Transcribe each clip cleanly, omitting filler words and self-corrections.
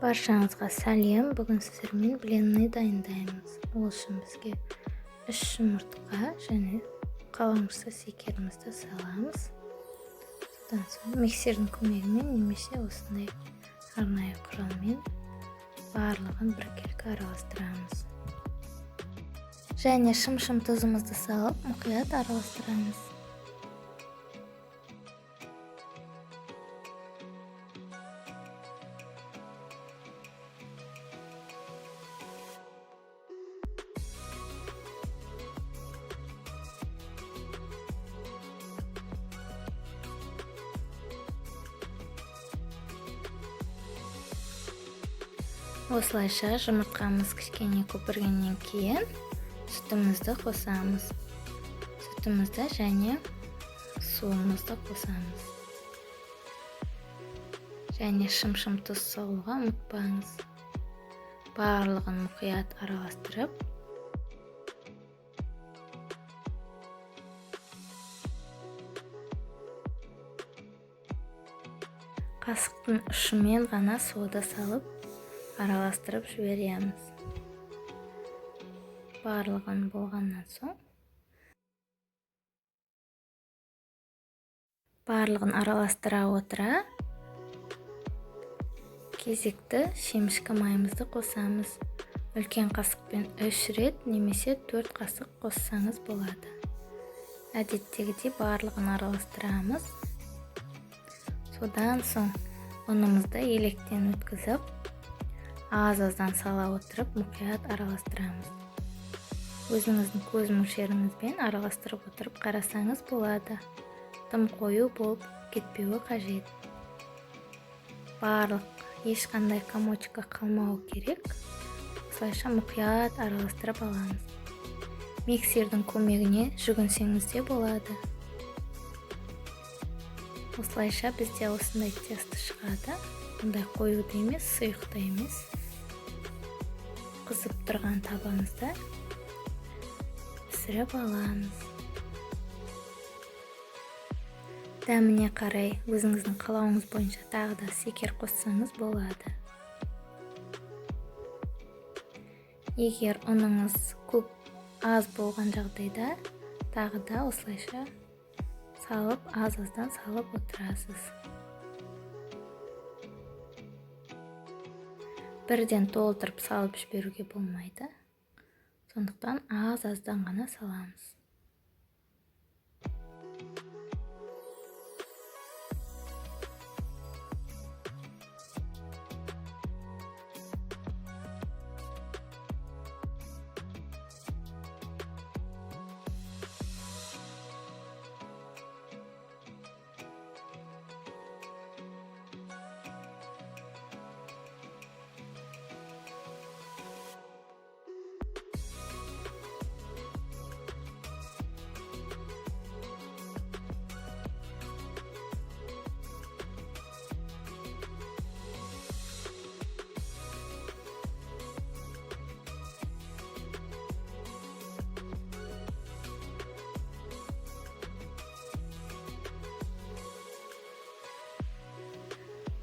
Баршаңызға сәлем. Бүгін сіздермен бленный дайындаймыз. Ол үшін бізге 3 жұмыртқа және қаламшысы секерімізді саламыз. Содан соң миксердің көмегімен немесе осындай арнайы құралмен барлығын біркелкі араластырамыз. Және шым-шым тұзымызды салып, мұқият араластырамыз. Осылайша жұмыртқамыз кішкене көпіргеннен кейін сүтімізді қосамыз. Сүтімізді және суымызды қосамыз. Және шым-шым тұз салуға ұмытпаңыз. Барлығын мұқият араластырып, қасықтың ұшымен ғана сода салып араластырып жібереміз. Барлығын болғаннан соң барлығын араластыра отыра кезекті шемішкі майымызды қосамыз. Үлкен қасықпен 3 рет немесе 4 қасық қоссаңыз болады. Әдеттегідей барлығын араластырамыз. Содан соң ұнымызды електен өткізіп, аз-аздан сала отырып, мұқият араластырамыз. Өзіңіздің көз мөлшеріңізбен араластырып отырып қарасаңыз болады. Тым қою болып кетпеуі қажет. Барлық ешқандай комочка қалмауы керек. Осылайша мұқият араластырып аламыз. Миксердің көмегіне жүгінсеңіз де болады. Осылайша бізде осындай тесто шығады. Мұндай қоюды емес, сұйықты емес. Қызып тұрған табамызда пісіріп аламыз. Дәміне қарай өзіңіздің қалауыңыз бойынша тағы да секер қоссаңыз болады. Егер ұныңыз көп аз болған жағдайда тағы да осылайша салып, аз-аздан салып отырасыз. Бірден толтырып салып жіберуге болмайды. Сондықтан аз-аздан ғана саламыз.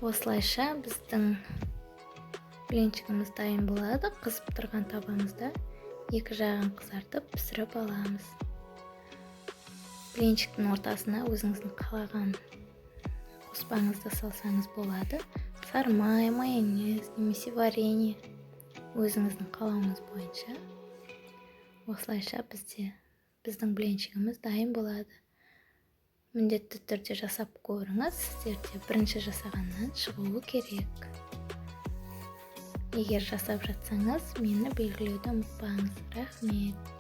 Осылайша біздің бленчигіміз дайын болады. Қызып тұрған табамызда екі жағын қызартып пісіріп аламыз. Бленчиктің ортасына өзіңіздің қалаған қоспаңызды салсаңыз болады. Сары май, майонез немесе варенье өзіңіздің қалауыңыз бойынша. Осылайша біздің бленчигіміз дайын болады. Міндетті түрде жасап көріңіз, сіздерде бірінші жасағаннан шығуы керек. Егер жасап жатсаңыз, мені белгілеуді ұмытпаңыз. Рахмет.